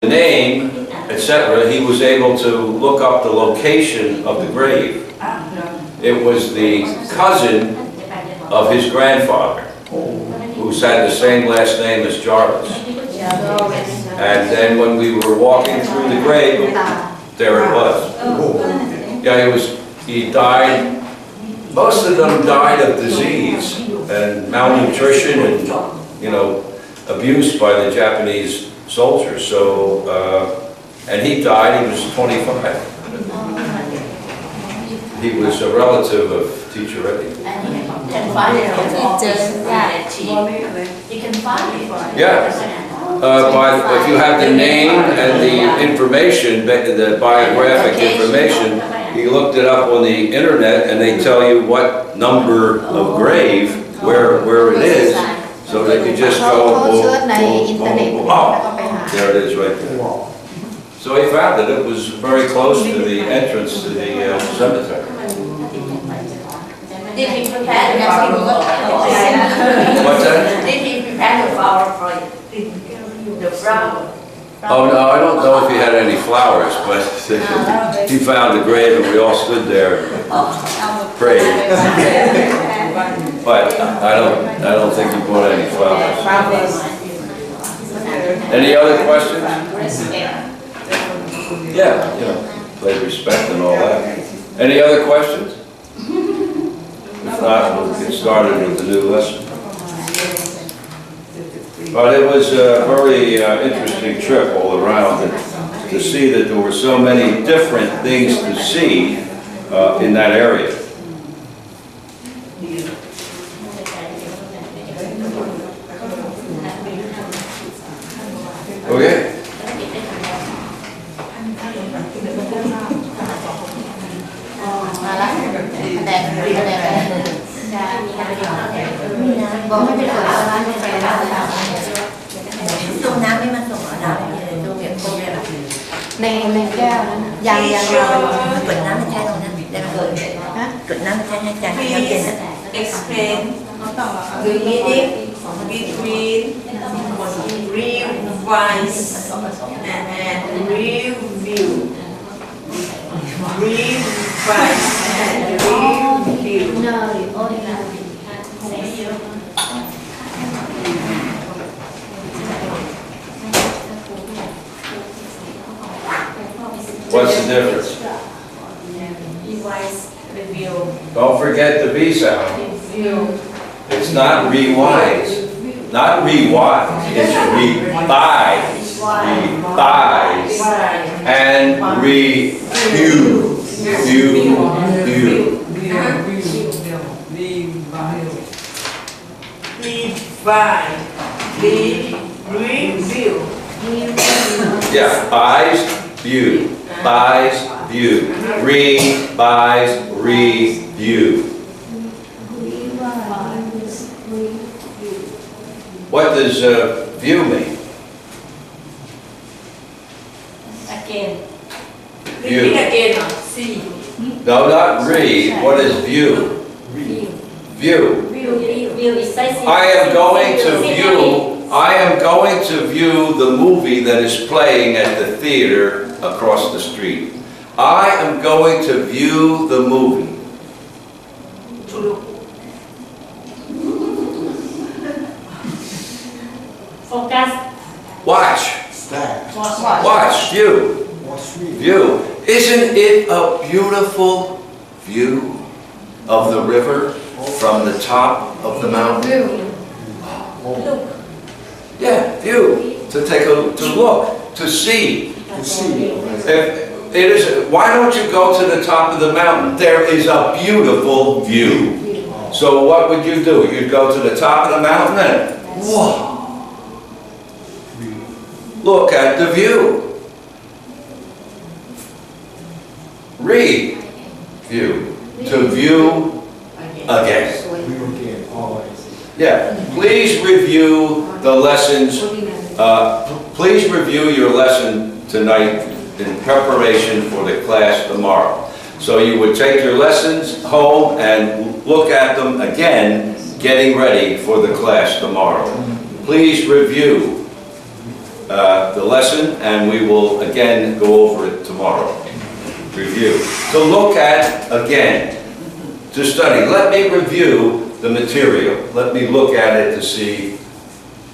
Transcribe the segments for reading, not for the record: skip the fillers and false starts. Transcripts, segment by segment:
the name, etc., he was able to look up the location of the grave. It was the cousin of his grandfather, who had the same last name as Jarvis. And then when we were walking through the grave, there it was. Yeah, he died, most of them died of disease and malnutrition and, abuse by the Japanese soldiers. So, and he died, he was 25. He was a relative of Teacher Eddie. And you can find it on You can find it. Yeah. If you have the name and the information, the biographic information, you looked it up on the internet and they tell you what number of grave, where it is, so they could just go, oh, there it is right there. So he found that it was very close to the entrance to the cemetery. Did he prepare the flower? What's that? Did he prepare the flower for you? The flower? Oh no, I don't know if he had any flowers, but he found the grave and we all stood there and prayed. But I don't think he bought any flowers. Any other questions? Yeah, play respect and all that. Any other questions? If not, we'll get started with the new lesson. But it was a very interesting trip all around to see that there were so many different things to see in that area. Okay. Explain the meaning between revise and review. Revise and review. What's the difference? Revise, review. Don't forget the V sound. Review. It's not rewise. Not rewise. It's revise. Revise. And review. View. Review. Yeah. Eyes, view. Buys, view. Revise, review. What does view mean? Again. View. Repeat again. See. No, not read. What is view? View. I am going to view the movie that is playing at the theater across the street. I am going to view the movie. Focus. Watch. Watch. View. View. Isn't it a beautiful view of the river from the top of the mountain? Yeah, view. To look, to see. Why don't you go to the top of the mountain? There is a beautiful view. So what would you do? You'd go to the top of the mountain and whoa. Look at the view. Read. View. To view again. Yeah. Please review the lessons. Please review your lesson tonight in preparation for the class tomorrow. So you would take your lessons home and look at them again, getting ready for the class tomorrow. Please review. the lesson, and we will again go over it tomorrow. Review. To look at again, to study. Let me review the material. Let me look at it to see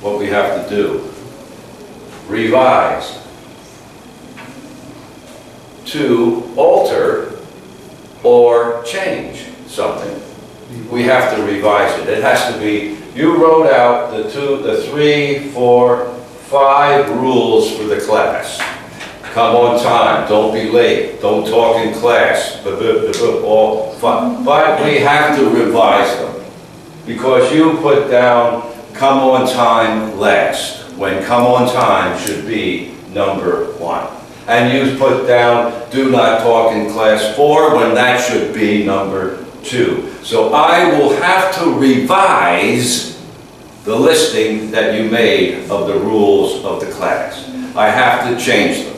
what we have to do. Revise. To alter or change something. We have to revise it. It has to be, you wrote out the 3, 4, 5 rules for the class. Come on time, don't be late, don't talk in class, all fun. But we have to revise them because you put down come on time last, when come on time should be number 1. And you put down do not talk in class 4 when that should be number 2. So I will have to revise the listing that you made of the rules of the class. I have to change them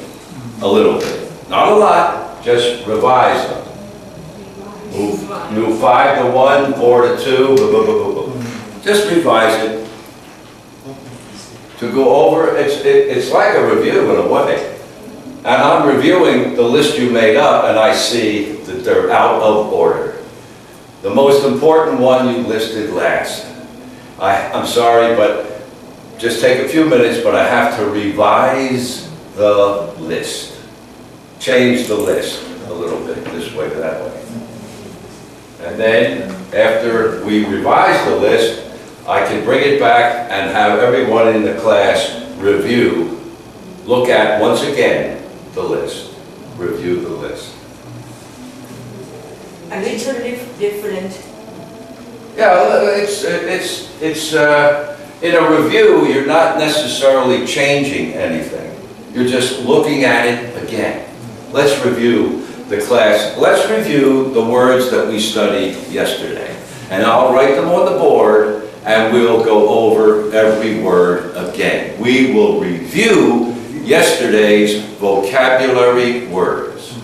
a little bit. Not a lot, just revise them. Move 5 to 1, 4 to 2, blah, blah, blah, blah, blah. Just revise it. To go over, it's like a review in a way. And I'm reviewing the list you made up and I see that they're out of order. The most important one you listed last. I'm sorry, but just take a few minutes, but I have to revise the list. Change the list a little bit, this way, that way. And then, after we revise the list, I can bring it back and have everyone in the class review, look at, once again, the list. Review the list. A little different. Yeah, it's in a review, you're not necessarily changing anything. You're just looking at it again. Let's review the class. Let's review the words that we studied yesterday. And I'll write them on the board and we'll go over every word again. We will review yesterday's vocabulary words.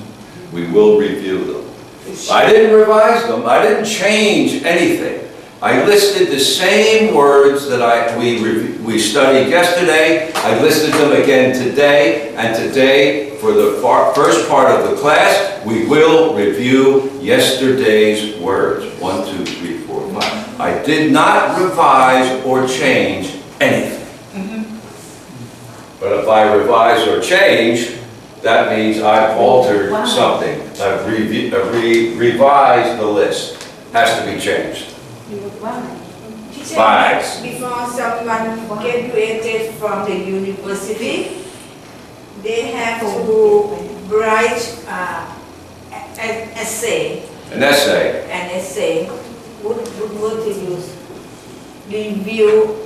We will review them. I didn't revise them. I didn't change anything. I listed the same words that we studied yesterday. I listed them again today. And today, for the first part of the class, we will review yesterday's words. 1, 2, 3, 4, 5. I did not revise or change anything. But if I revise or change, that means I've altered something. I've revised the list. Has to be changed. Teacher, before someone graduated from the university, they have to write an essay. An essay. An essay. What word to use? Review.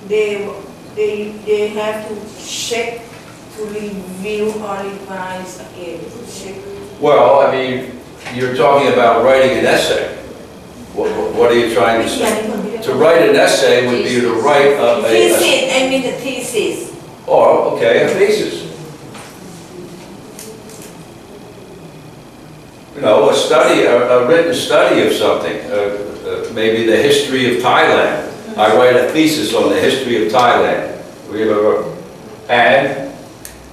They have to check, to review or revise again. Check. Well, I mean, you're talking about writing an essay. What are you trying to say? To write an essay would be to write thesis. I mean the thesis. Oh, okay, a thesis. You know, a study, a written study of something. Maybe the history of Thailand. I write a thesis on the history of Thailand.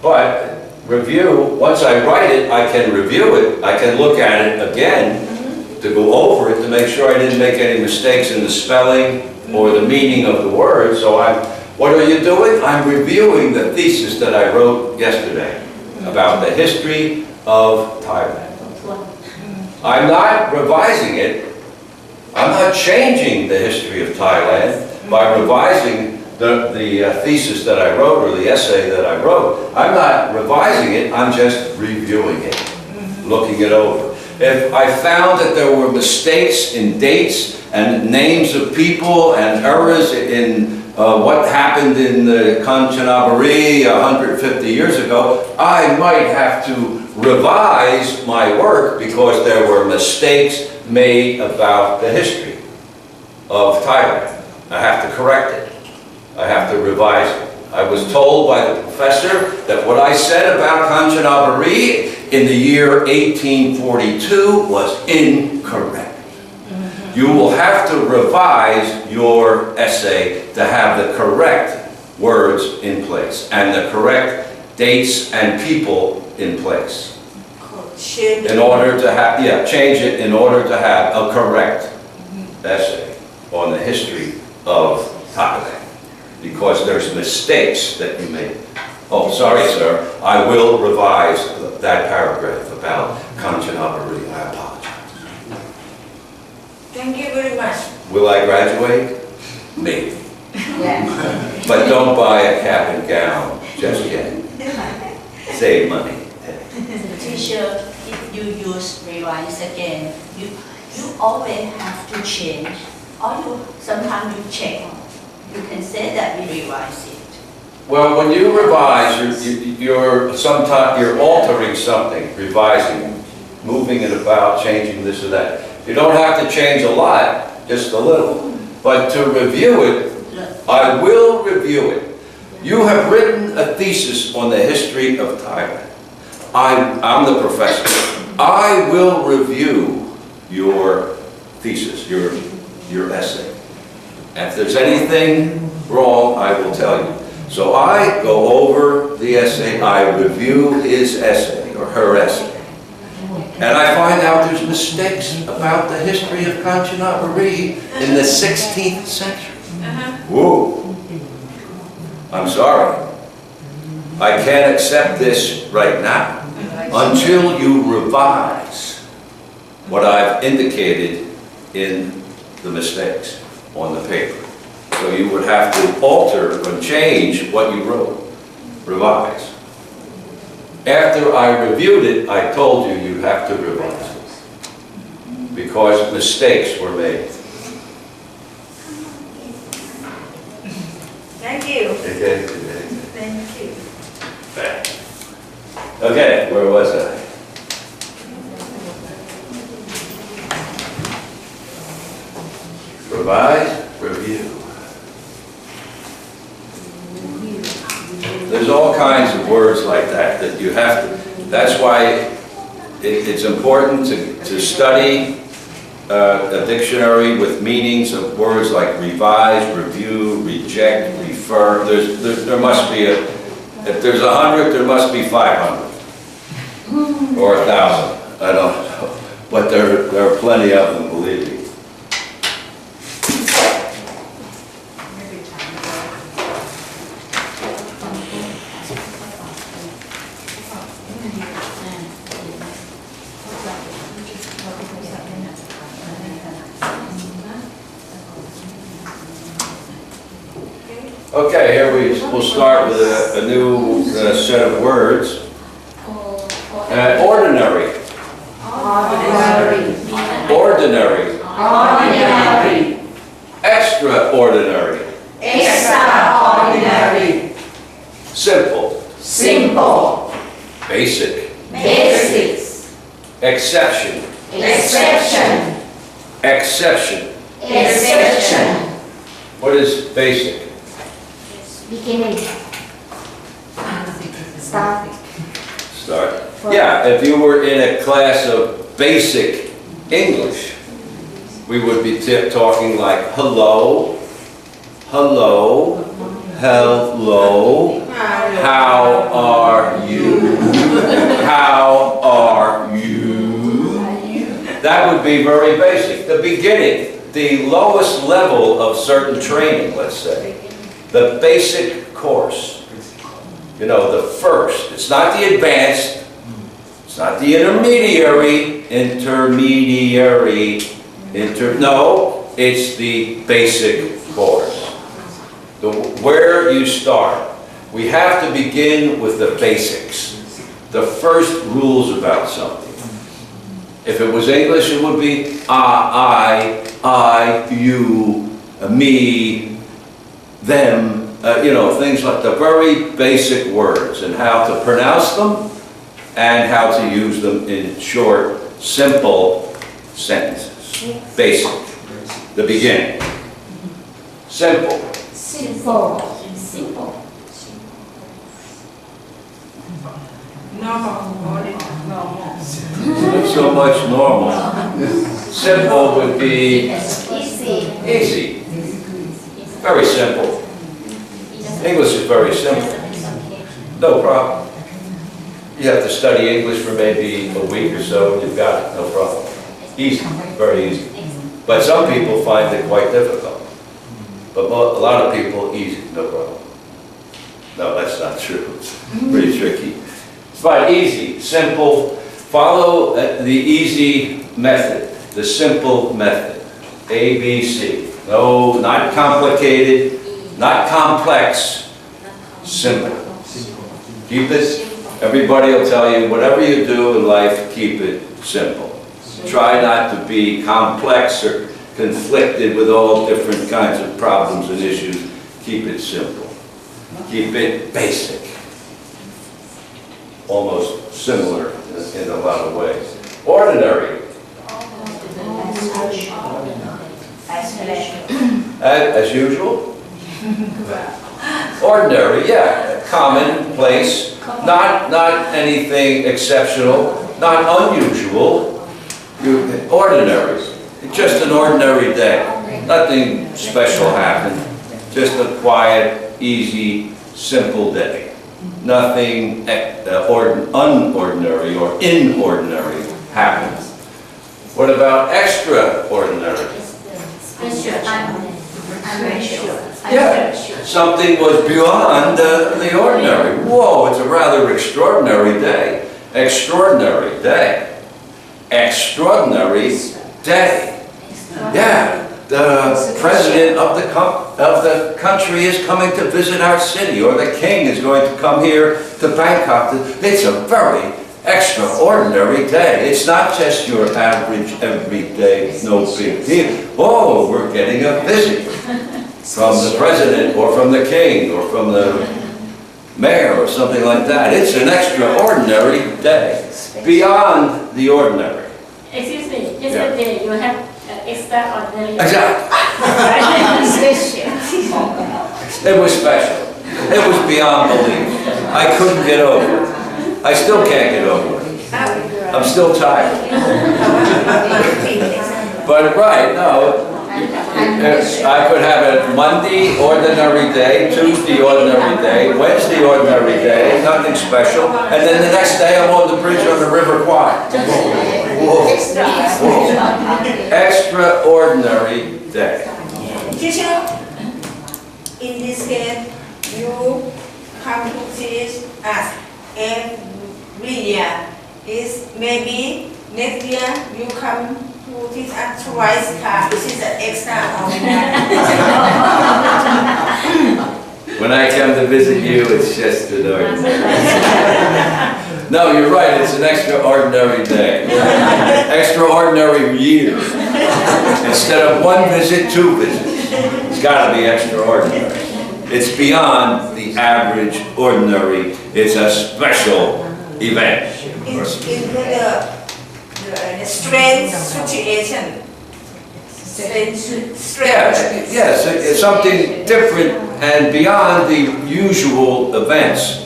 But review, once I write it, I can review it. I can look at it again to go over it to make sure I didn't make any mistakes in the spelling or the meaning of the word. So what are you doing? I'm reviewing the thesis that I wrote yesterday about the history of Thailand. I'm not revising it. I'm not changing the history of Thailand by revising the thesis that I wrote or the essay that I wrote. I'm not revising it, I'm just reviewing it, looking it over. If I found that there were mistakes in dates and names of people and errors in what happened in the Kanchanaburi 150 years ago, I might have to revise my work because there were mistakes made about the history of Thailand. I have to correct it. I have to revise it. I was told by the professor that what I said about Kanchanaburi in the year 1842 was incorrect. You will have to revise your essay to have the correct words in place and the correct dates and people in place. In order to have, yeah, change it in order to have a correct essay on the history of Thailand. Because there's mistakes that you made. Oh, sorry, sir. I will revise that paragraph about Kanchanaburi. I apologize. Thank you very much. Will I graduate? Maybe. Yeah. But don't buy a cap and gown just yet. Save money. Teacher, if you use revise again, you always have to change, or you sometimes you check. You can say that we revise it. Well, when you revise, you're sometimes you're altering something, revising, moving it about, changing this or that. You don't have to change a lot, just a little. But to review it, I will review it. You have written a thesis on the history of Thailand. I'm the professor. I will review your thesis, your essay. And if there's anything wrong, I will tell you. So I go over the essay, I review his essay or her essay. And I find out there's mistakes about the history of Kanchanaburi in the 16th century. Whoa. I'm sorry. I can't accept this right now until you revise what I've indicated in the mistakes on the paper. So you would have to alter and change what you wrote, revise. After I reviewed it, I told you you have to revise it because mistakes were made. Thank you. Okay. Thank you. Okay, where was I? Revise, review. There's all kinds of words like that that you have to, that's why it's important to study a dictionary with meanings of words like revise, review, reject, refer. There must be if there's 100, there must be 500 or 1,000. I don't know, but there are plenty of them, believe me. Okay, here we'll start with a new set of words. Ordinary. Ordinary. Extraordinary. Extraordinary. Simple. Simple. Basic. Basics. Exception. Exception. Exception. Exception. What is basic? Beginning. Start. Start. Yeah, if you were in a class of basic English, we would be talking like hello, hello, hello, how are you, how are you. That would be very basic. The beginning, the lowest level of certain training, let's say. The basic course. You know, the first. It's not the advanced. It's not the intermediary. No, it's the basic course. Where you start. We have to begin with the basics. The first rules about something. If it was English, it would be I, you, me, them, you know, things like the very basic words and how to pronounce them and how to use them in short, simple sentences. Basic. The beginning. Simple. Simple. Simple. Normal. Not so much normal. Simple would be Easy. easy. Very simple. English is very simple. No problem. You have to study English for maybe a week or so, and you've got it, no problem. Easy, very easy. But some people find it quite difficult. But a lot of people, easy, no problem. No, that's not true. It's pretty tricky. But easy, simple. Follow the easy method, the simple method. A, B, C. No, not complicated, not complex, simple. Keep it, everybody will tell you, whatever you do in life, keep it simple. Try not to be complex or conflicted with all different kinds of problems and issues. Keep it simple. Keep it basic. Almost similar in a lot of ways. Ordinary. As usual? Ordinary, yeah. Commonplace. Not anything exceptional. Not unusual. Ordinary. Just an ordinary day. Nothing special happened. Just a quiet, easy, simple day. Nothing unordinary or inordinary happened. What about extraordinary? Yeah, something was beyond the ordinary. Whoa, it's a rather extraordinary day. Extraordinary day. Extraordinary day. Yeah, the president of the country is coming to visit our city, or the king is going to come here to Bangkok. It's a very extraordinary day. It's not just your average, everyday, no big deal. Oh, we're getting a visit from the president, or from the king, or from the mayor, or something like that. It's an extraordinary day, beyond the ordinary. Excuse me, yesterday you have extraordinary. Exactly. It was special. It was beyond belief. I couldn't get over it. I still can't get over it. I'm still tired. But right, no. I could have a Monday ordinary day, Tuesday ordinary day, Wednesday ordinary day, nothing special, and then the next day I'm on the bridge on the River Kwai. Whoa. Whoa. Extraordinary day. Teacher, in this case, you come to teach us every year. Is maybe next year you come to teach us twice. This is an extraordinary. When I come to visit you, it's just an ordinary. No, you're right, it's an extraordinary day. Extraordinary year. Instead of one visit, two visits. It's got to be extraordinary. It's beyond the average ordinary. It's a special event. It's the strange situation. Yes, it's something different and beyond the usual events.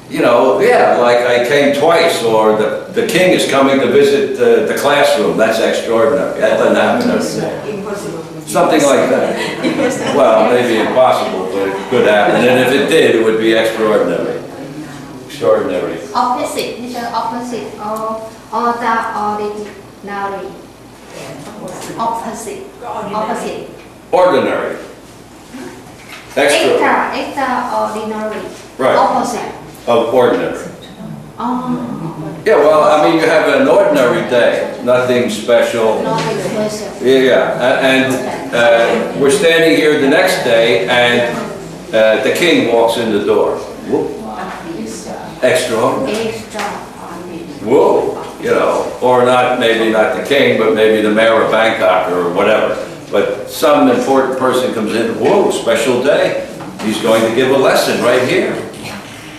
You know, yeah, like I came twice, or the king is coming to visit the classroom. That's extraordinary. That doesn't happen every day. Impossible. Something like that. Well, maybe impossible, but it could happen. And if it did, it would be extraordinary. Extraordinary. Opposite, these are opposite or the ordinary. Opposite. Opposite. Ordinary. Extraordinary. Right. Opposite. Of ordinary. Oh. Yeah, well, I mean, you have an ordinary day, nothing special. Nothing special. Yeah, and we're standing here the next day, and the king walks in the door. Whoop. Extraordinary. Extraordinary. Whoa, you know, or not, maybe not the king, but maybe the mayor of Bangkok or whatever. But some important person comes in, whoa, special day. He's going to give a lesson right here.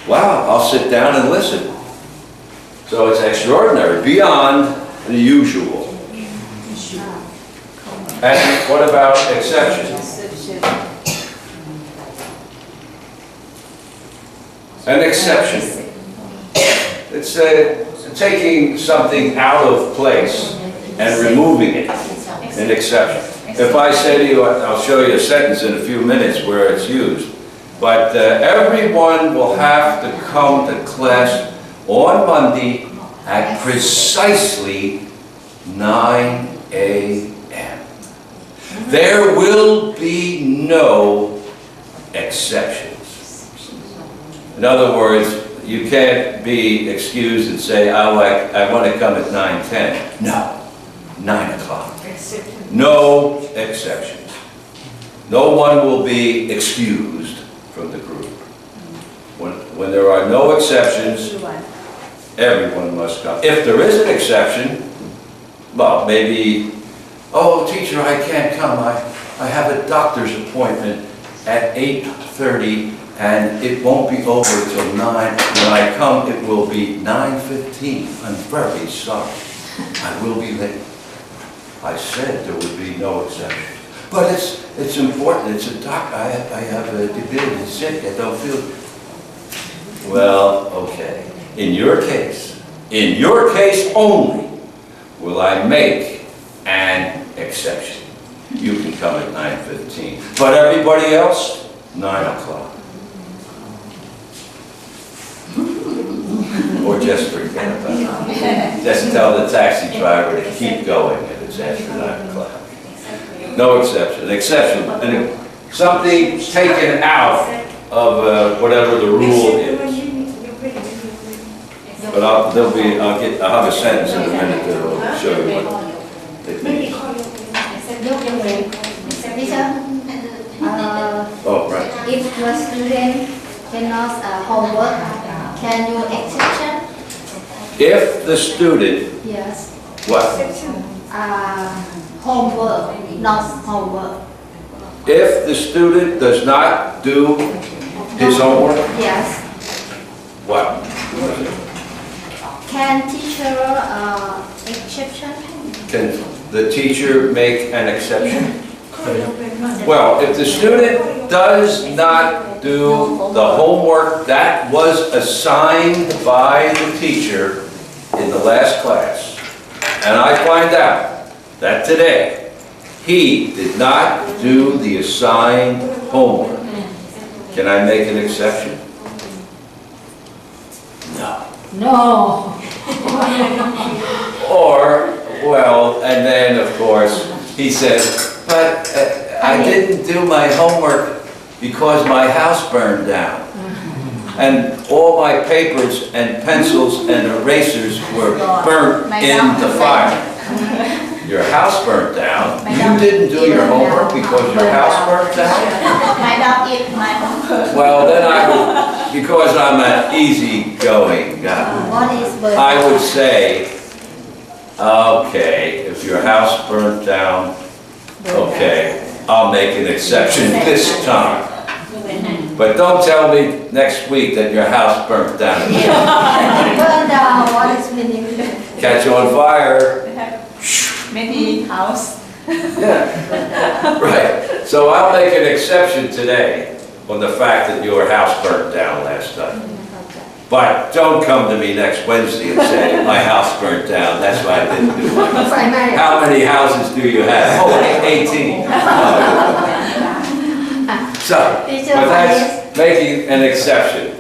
Wow, I'll sit down and listen. So it's extraordinary, beyond the usual. And what about exception? An exception. It's taking something out of place and removing it. An exception. If I say to you, I'll show you a sentence in a few minutes where it's used. But everyone will have to come to class on Monday at precisely 9 a.m. There will be no exceptions. In other words, you can't be excused and say, oh, I want to come at 9:10. No, 9 o'clock. No exceptions. No one will be excused from the group. When there are no exceptions, everyone must come. If there is an exception, well, maybe, oh, teacher, I can't come. I have a doctor's appointment at 8:30 and it won't be over till 9. When I come, it will be 9:15. I'm very sorry. I will be late. I said there would be no exception. But it's important. It's a doc. I have a debility, sick. I don't feel. Well, okay. In your case only, will I make an exception. You can come at 9:15. But everybody else, 9 o'clock. Or just forget about it. Just tell the taxi driver to keep going if it's after 9 o'clock. No exception. Exception. Something taken out of whatever the rule is. But I'll have a sentence in a minute that will show you what it means. Oh, right. If the student cannot homework, can you exception? If the student, Yes. what? Homework, not homework. If the student does not do his homework, Yes. what? Can teacher exception? Can the teacher make an exception? Well, if the student does not do the homework that was assigned by the teacher in the last class, and I find out that today he did not do the assigned homework, can I make an exception? No. No. Or, well, and then of course, he says, but I didn't do my homework because my house burned down. And all my papers and pencils and erasers were burnt in the fire. Your house burnt down. You didn't do your homework because your house burnt down? My dog eat my homework. Well, then I would, because I'm an easygoing guy, What is bird? I would say, okay, if your house burnt down, okay, I'll make an exception this time. But don't tell me next week that your house burnt down again. Burn down, what is meaning? Catch on fire. Maybe house. Yeah, right. So I'll make an exception today on the fact that your house burnt down last night. But don't come to me next Wednesday and say, my house burnt down, that's why I didn't do it. How many houses do you have? Oh, 18. So, but that's making an exception.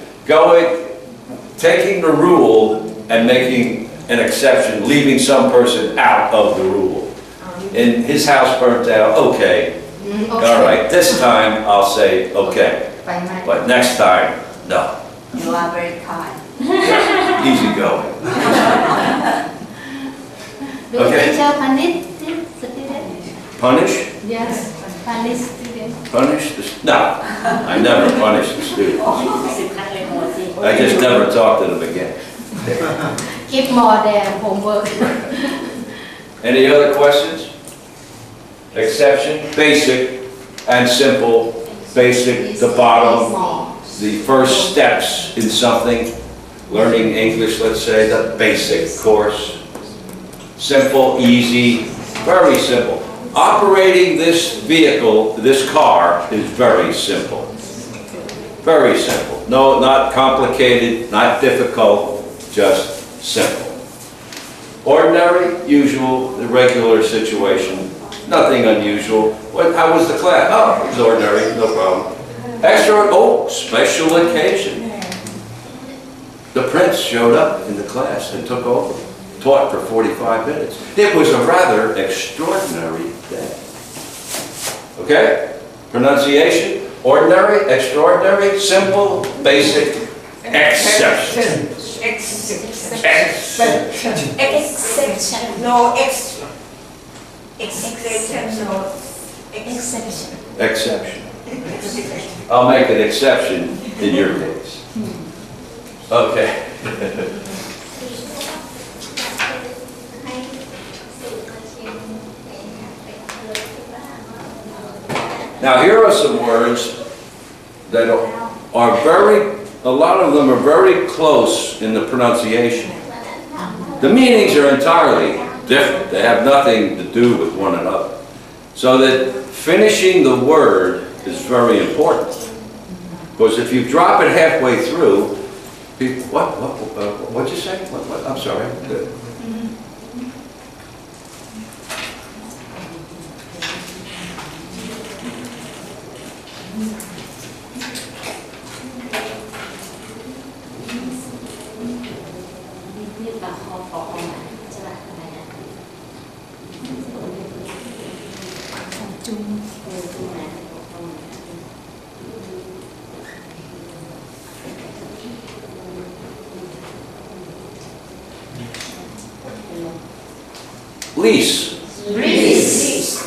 Taking the rule and making an exception, leaving some person out of the rule. And his house burnt down, okay. All right, this time I'll say, okay. But next time, no. You are very kind. Yeah, easy going. Do Okay. teacher punish student? Punish? Yes, punish student. Punish the, no, I never punish the student. I just never talk to them again. Give more than homework. Any other questions? Exception, basic and simple, basic, the bottom, the first steps in something, learning English, let's say, the basic course. Simple, easy, very simple. Operating this vehicle, this car, is very simple. Very simple. No, not complicated, not difficult, just simple. Ordinary, usual, the regular situation, nothing unusual. How was the class? Oh, it was ordinary, no problem. Special occasion. The prince showed up in the class and took over, taught for 45 minutes. It was a rather extraordinary day. Okay? Pronunciation, ordinary, extraordinary, simple, basic, exception. Exception. No, exception. No, exception. Exception. I'll make an exception in your case. Okay. Now here are some words that are a lot of them are very close in the pronunciation. The meanings are entirely different. They have nothing to do with one another. So that finishing the word is very important. Because if you drop it halfway through, people, what'd you say? What? I'm sorry. Good. Lease. Lease.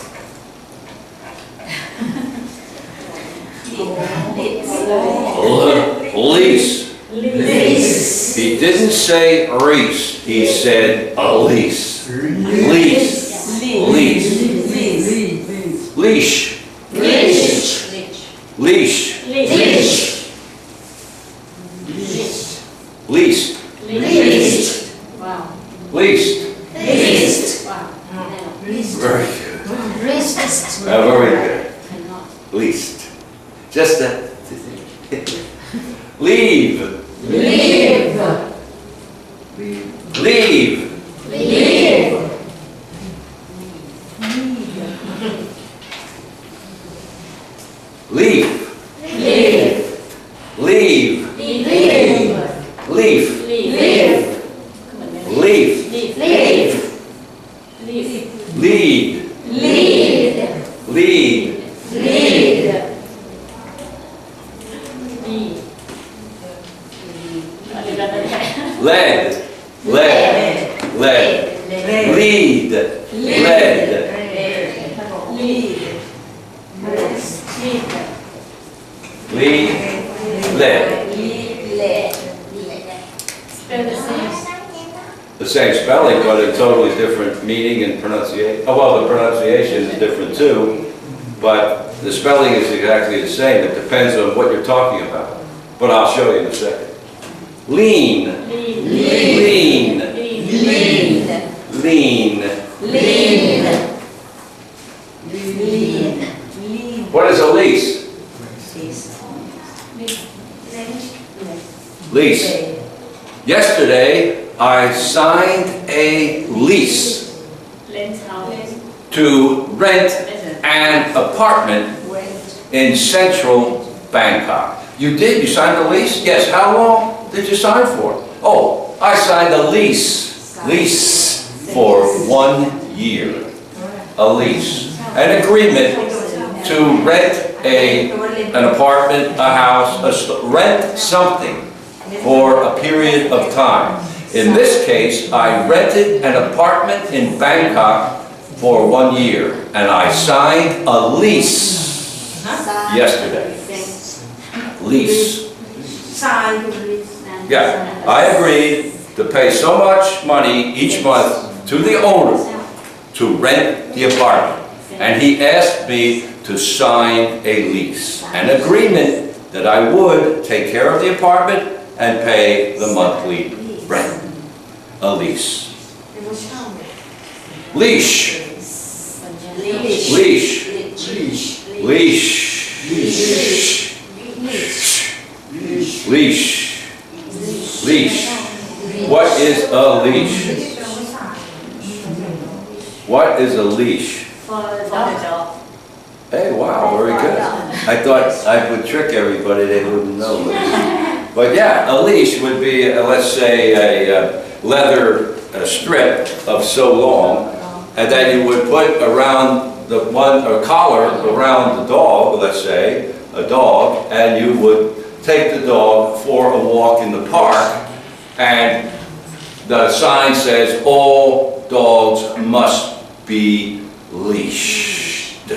Lease. Lease. He didn't say reese. He said a lease. Lease. Lease. Leash. Leash. Leash. Leased. Least. Wow. Leased. Least. Wow. Very good. Least. Very good. Cannot. Least. Just that. Leave. Leave. Leave. Leave. Leaf. Leave. Leave. Leave. Leaf. Leave. Leaf. Leave. Lead. Lead. Lead. Lead. Lead. Lead. Lead. Lead. Lead. Lead. Lead. The same spelling, but a totally different meaning and pronunciation. Oh, well, the pronunciation is different too, but the spelling is exactly the same. It depends on what you're talking about. But I'll show you in a second. Lean. Lean. Lean. Lean. What is a lease? Lease. Yesterday, I signed a lease to rent an apartment in central Bangkok. You did? You signed a lease? Yes. How long did you sign for? Oh, I signed a lease. Lease for 1 year. A lease. An agreement to rent an apartment, a house, rent something for a period of time. In this case, I rented an apartment in Bangkok for 1 year, and I signed a lease yesterday. Lease. Yeah, I agreed to pay so much money each month to the owner to rent the apartment. And he asked me to sign a lease, an agreement that I would take care of the apartment and pay the monthly rent. A lease. Leash. Leash. Leash. Leash. Leash. Leash. What is a leash? What is a leash? For the dog. Hey, wow, very good. I thought I would trick everybody, they wouldn't know. But yeah, a leash would be, let's say, a leather strip of so long, and then you would put around a collar around the dog, let's say, a dog, and you would take the dog for a walk in the park, and the sign says, all dogs must be leashed.